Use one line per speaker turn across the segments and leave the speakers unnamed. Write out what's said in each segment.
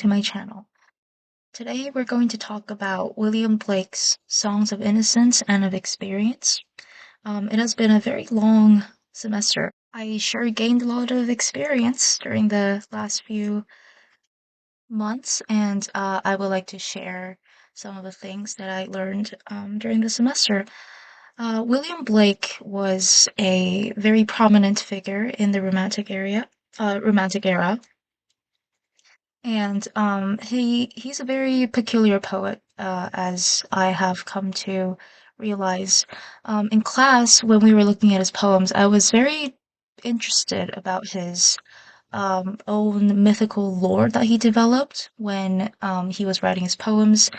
to my channel. Today we're going to talk about William Blake's Songs of Innocence and of Experience. It has been a very long semester. I sure gained a lot of experience during the last few months, and I would like to share some of the things that I learned during the semester. William Blake was a very prominent figure in the Romantic era, and he's a very peculiar poet, as I have come to realize. In class, when we were looking at his poems, I was very interested about his own mythical lore that he developed when he was writing his poems.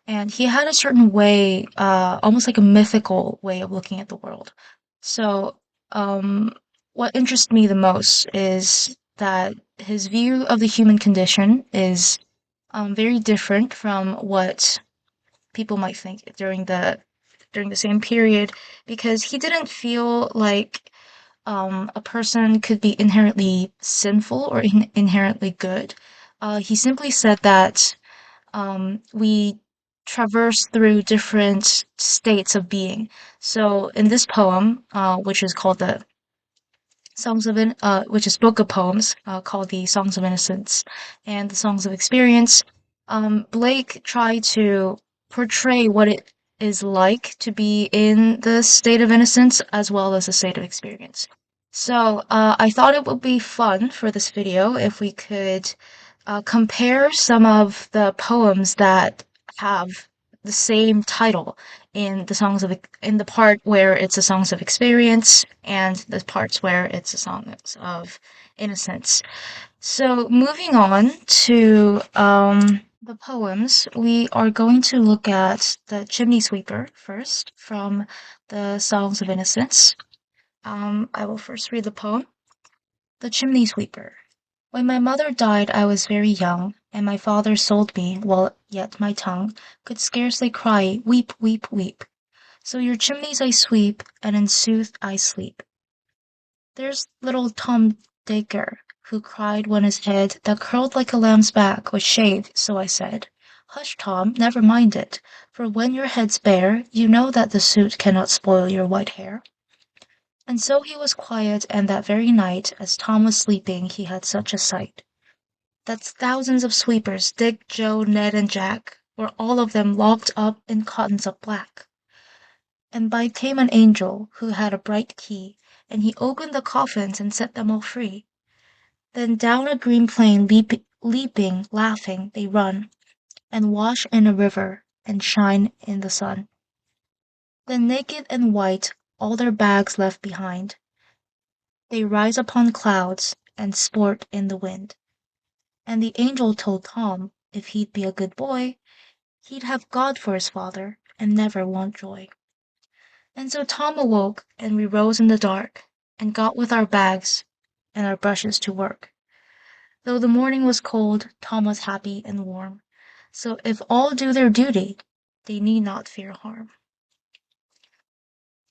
And he had a certain way, almost like a mythical way of looking at the world. So, um, what interests me the most is that his view of the human condition is very different from what people might think during the same period, because he didn't feel like a person could be inherently sinful or inherently good. He simply said that we traverse through different states of being. So in this poem, which is called the which is book of poems called the Songs of Innocence and the Songs of Experience, Blake tried to portray what it is like to be in the state of innocence as well as the state of experience. So I thought it would be fun for this video if we could compare some of the poems that have the same title in the part where it's the songs of experience and the parts where it's the songs of innocence. So moving on to the poems, we are going to look at the Chimney Sweeper first from the Songs of Innocence. I will first read the poem. The Chimney Sweeper. When my mother died I was very young, and my father sold me while yet my tongue could scarcely cry, weep, weep, weep. So your chimneys I sweep, and in sooth I sleep. There's little Tom Dacre, who cried when his head, that curled like a lamb's back, was shaved, so I said, Hush, Tom, never mind it, for when your head's bare, you know that the soot cannot spoil your white hair. And so he was quiet, and that very night, as Tom was sleeping, he had such a sight. That's thousands of sweepers, Dick, Joe, Ned, and Jack, were all of them locked up in cottons of black. And by came an angel, who had a bright key, and he opened the coffins and set them all free. Then down a green plain leaping, laughing, they run, and wash in a river, and shine in the sun. Then naked and white, all their bags left behind, they rise upon clouds, and sport in the wind. And the angel told Tom, if he'd be a good boy, he'd have God for his father, and never want joy. And so Tom awoke, and we rose in the dark, and got with our bags and our brushes to work. Though the morning was cold, Tom was happy and warm. So if all do their duty, they need not fear harm.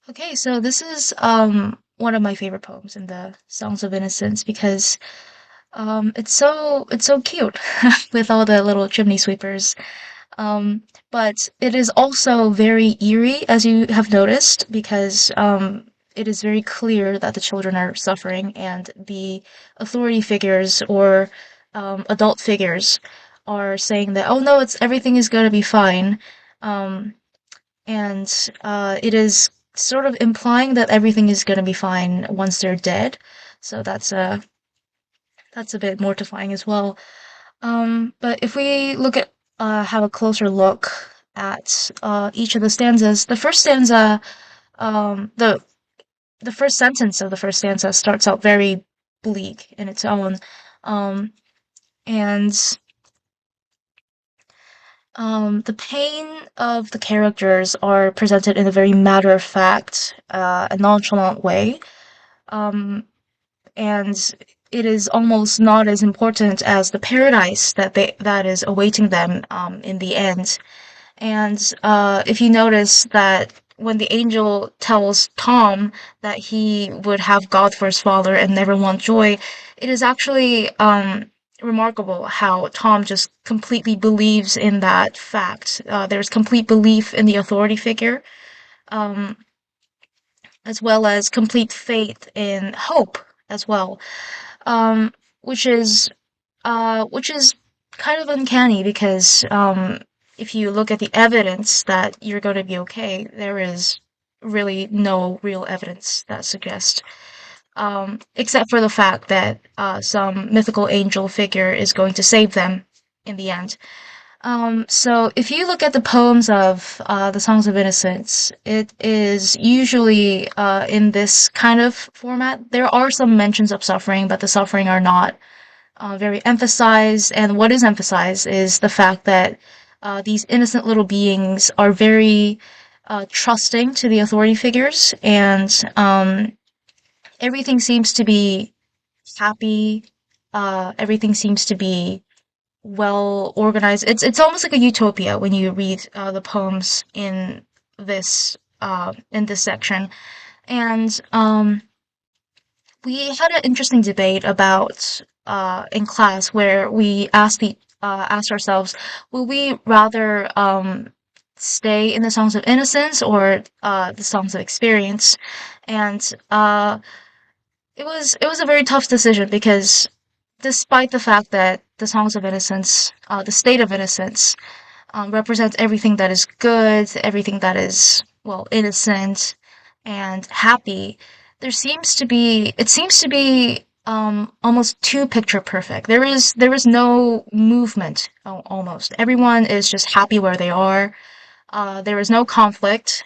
Okay, so this is one of my favorite poems in the Songs of Innocence because it's so cute with all the little chimney sweepers. But it is also very eerie, as you have noticed, because it is very clear that the children are suffering, and the authority figures or adult figures are saying that, oh no, it's everything is going to be fine. Um, and it is sort of implying that everything is going to be fine once they're dead. So that's a bit mortifying as well. But if we have a closer look at each of the stanzas, the first stanza, the first sentence of the first stanza starts out very bleak in its own, um, and the pain of the characters are presented in a very matter-of-fact, and nonchalant way, um, and it is almost not as important as the paradise that is awaiting them in the end. And if you notice that when the angel tells Tom that he would have God for his father and never want joy, it is actually remarkable how Tom just completely believes in that fact. There's complete belief in the authority figure, um, as well as complete faith in hope as well, um, which is which is kind of uncanny because if you look at the evidence that you're going to be okay, there is really no real evidence that suggests, except for the fact that some mythical angel figure is going to save them in the end. So if you look at the poems of the Songs of Innocence, it is usually in this kind of format. There are some mentions of suffering, but the suffering are not very emphasized. And what is emphasized is the fact that these innocent little beings are very trusting to the authority figures, and everything seems to be happy. Everything seems to be well organized. It's almost like a utopia when you read the poems in this section. And we had an interesting debate about in class where we asked ourselves, will we rather stay in the Songs of Innocence or the Songs of Experience? And it was a very tough decision because despite the fact that the Songs of Innocence, the state of innocence, represents everything that is good, everything that is, well, innocent and happy, it seems to be almost too picture perfect. There is no movement, almost. Everyone is just happy where they are. There is no conflict.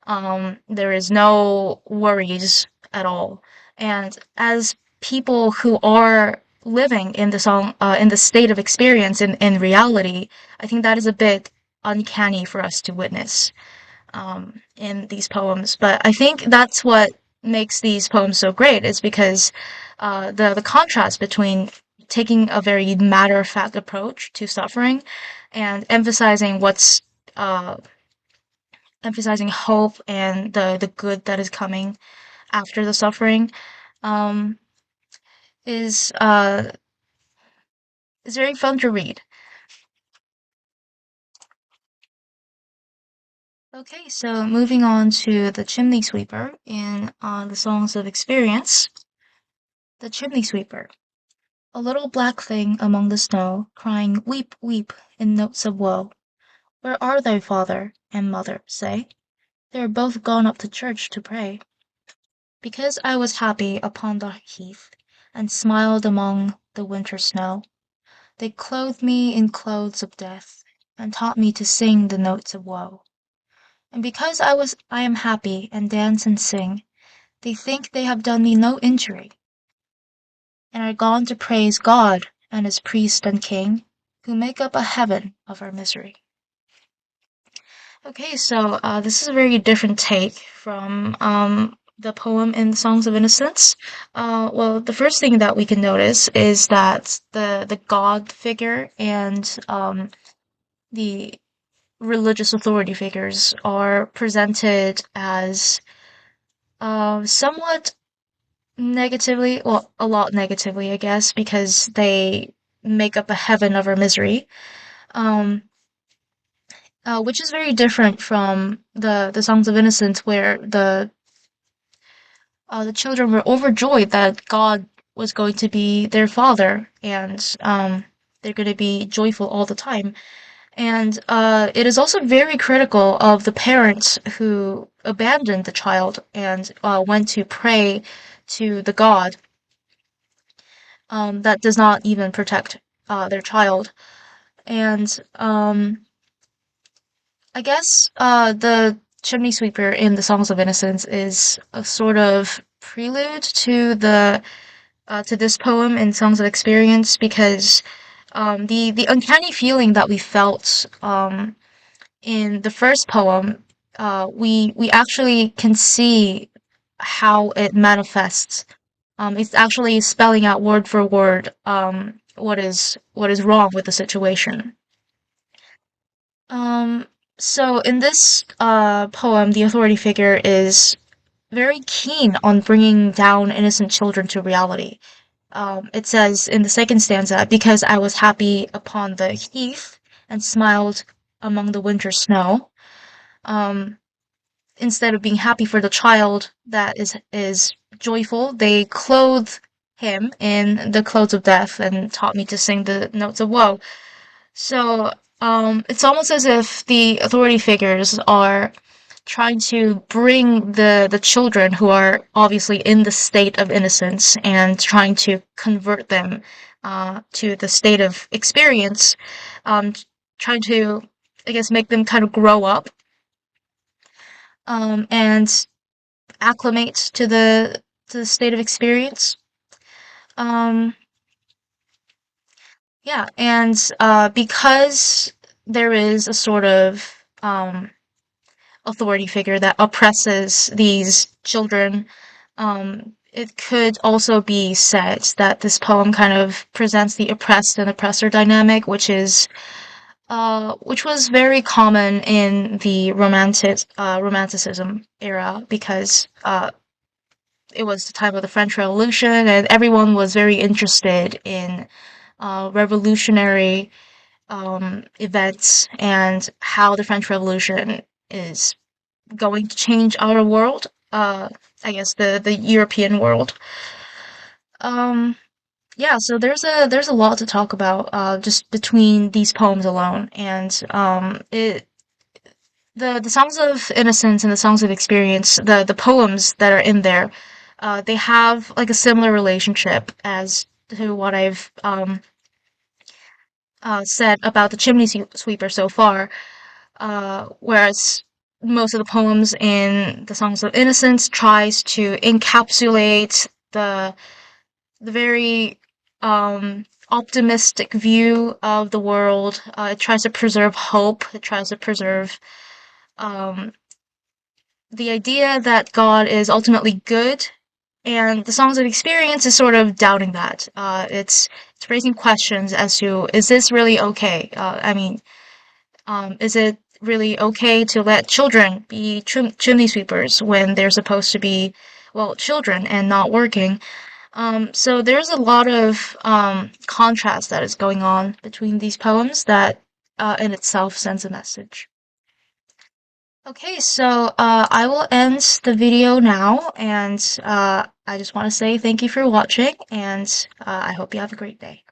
There is no worries at all. And as people who are living in in the state of experience in reality, I think that is a bit uncanny for us to witness in these poems. But I think that's what makes these poems so great is because the contrast between taking a very matter-of-fact approach to suffering and uh, emphasizing hope and the good that is coming after the suffering, um, is is very fun to read. Okay, so moving on to the chimney sweeper in the Songs of Experience. The chimney sweeper, a little black thing among the snow, crying weep, weep in notes of woe. Where are thy father and mother? Say, they are both gone up to church to pray. Because I was happy upon the heath, and smiled among the winter snow, they clothed me in clothes of death, and taught me to sing the notes of woe. And because I am happy, and dance and sing, they think they have done me no injury, and are gone to praise God and his priest and king, who make up a heaven of our misery. Okay, so this is a very different take from the poem in Songs of Innocence. Well, the first thing that we can notice is that the God figure and the religious authority figures are presented as somewhat negatively, well, a lot negatively, I guess, because they make up a heaven of our misery. Um, which is very different from the Songs of Innocence, where the children were overjoyed that God was going to be their father, and they're going to be joyful all the time. And it is also very critical of the parents who abandoned the child and went to pray to the God that does not even protect their child. And I guess the chimney sweeper in the Songs of Innocence is a sort of prelude to this poem in Songs of Experience because the uncanny feeling that we felt in the first poem, we actually can see how it manifests. It's actually spelling out word for word what is wrong with the situation. Um, so in this poem, the authority figure is very keen on bringing down innocent children to reality. It says in the second stanza, because I was happy upon the heath and smiled among the winter snow. Um, Instead of being happy for the child that is joyful, they clothe him in the clothes of death and taught me to sing the notes of woe. So, it's almost as if the authority figures are trying to bring the children who are obviously in the state of innocence and trying to convert them to the state of experience, um, trying to, I guess, make them kind of grow up and acclimate to the state of experience. Um, yeah, and because there is a sort of authority figure that oppresses these children, it could also be said that this poem kind of presents the oppressed and oppressor dynamic, which was very common in the romanticism era because it was the time of the French Revolution, and everyone was very interested in revolutionary events and how the French Revolution is going to change our world. I guess the European world. Um, yeah, so there's a lot to talk about just between these poems alone, and the songs of innocence and the songs of experience, the poems that are in there, they have like a similar relationship as to what I've said about the chimney sweeper so far. Whereas most of the poems in the songs of innocence tries to encapsulate the very optimistic view of the world. It tries to preserve hope. It tries to preserve um, the idea that God is ultimately good, and the Songs of Experience is sort of doubting that. It's raising questions as to is this really okay? Is it really okay to let children be chimney sweepers when they're supposed to be, well, children and not working? So there's a lot of contrast that is going on between these poems that in itself sends a message. Okay, so I will end the video now, and I just want to say thank you for watching, and I hope you have a great day.